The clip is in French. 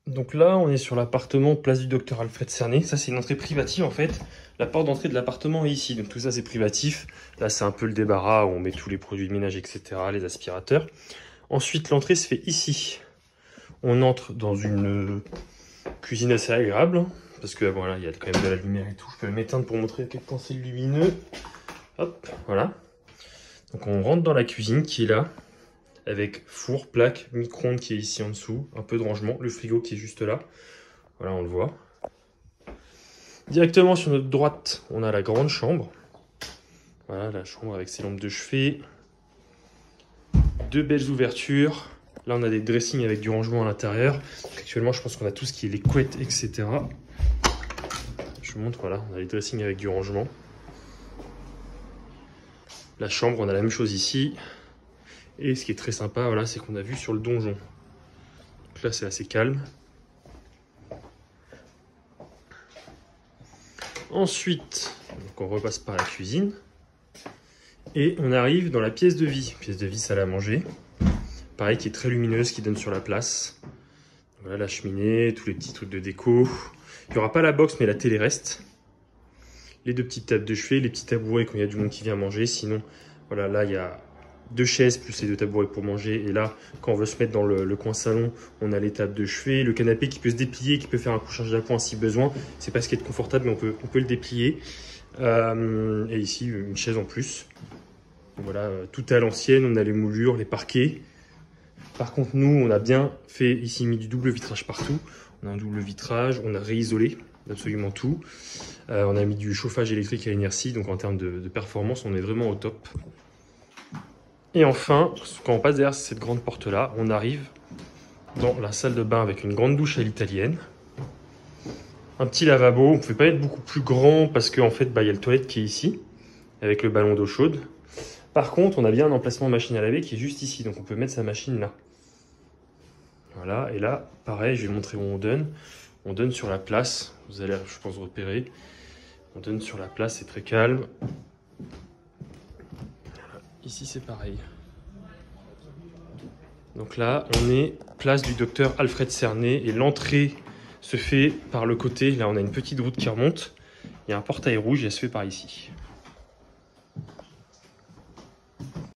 Donc là, on est sur l'appartement place du docteur Alfred Cerné. Ça, c'est une entrée privative en fait. La porte d'entrée de l'appartement est ici. Donc tout ça, c'est privatif. Là, c'est un peu le débarras où on met tous les produits de ménage, etc., les aspirateurs. Ensuite, l'entrée se fait ici. On entre dans une cuisine assez agréable. Parce que voilà, il y a quand même de la lumière et tout. Je peux m'éteindre pour montrer à quel point c'est lumineux. Hop, voilà. Donc on rentre dans la cuisine qui est là. Avec four, plaque, micro-ondes qui est ici en dessous, un peu de rangement, le frigo qui est juste là. Voilà, on le voit. Directement sur notre droite, on a la grande chambre. Voilà, la chambre avec ses lampes de chevet. Deux belles ouvertures. Là, on a des dressings avec du rangement à l'intérieur. Actuellement, je pense qu'on a tout ce qui est les couettes, etc. Je vous montre, voilà, on a les dressings avec du rangement. La chambre, on a la même chose ici. Et ce qui est très sympa, voilà, c'est qu'on a vu sur le donjon. Donc là, c'est assez calme. Ensuite, donc on repasse par la cuisine. Et on arrive dans la pièce de vie. Pièce de vie, salle à manger. Pareil, qui est très lumineuse, qui donne sur la place. Voilà la cheminée, tous les petits trucs de déco. Il n'y aura pas la box, mais la télé reste. Les deux petites tables de chevet, les petits tabourets quand il y a du monde qui vient manger. Sinon, voilà, là, il y a deux chaises plus les deux tabourets pour manger. Et là, quand on veut se mettre dans le coin salon, on a les tables de chevet, le canapé qui peut se déplier, qui peut faire un couchage d'appoint si besoin. C'est pas ce qui est confortable, mais on peut le déplier. Et ici, une chaise en plus. Donc voilà, tout est à l'ancienne, on a les moulures, les parquets. Par contre, nous, on a bien fait ici, mis du double vitrage partout. On a un double vitrage, on a réisolé absolument tout. On a mis du chauffage électrique à inertie, donc en termes de performance, on est vraiment au top. Et enfin, quand on passe derrière cette grande porte-là, on arrive dans la salle de bain avec une grande douche à l'italienne. Un petit lavabo, on ne pouvait pas être beaucoup plus grand parce qu'en fait, il y a le toilette qui est ici, avec le ballon d'eau chaude. Par contre, on a bien un emplacement machine à laver qui est juste ici, donc on peut mettre sa machine là. Voilà, et là, pareil, je vais montrer où on donne. On donne sur la place, vous allez, je pense, repérer. On donne sur la place, c'est très calme. Ici, c'est pareil. Donc là, on est place du docteur Alfred Cerné et l'entrée se fait par le côté. Là, on a une petite route qui remonte. Il y a un portail rouge et elle se fait par ici.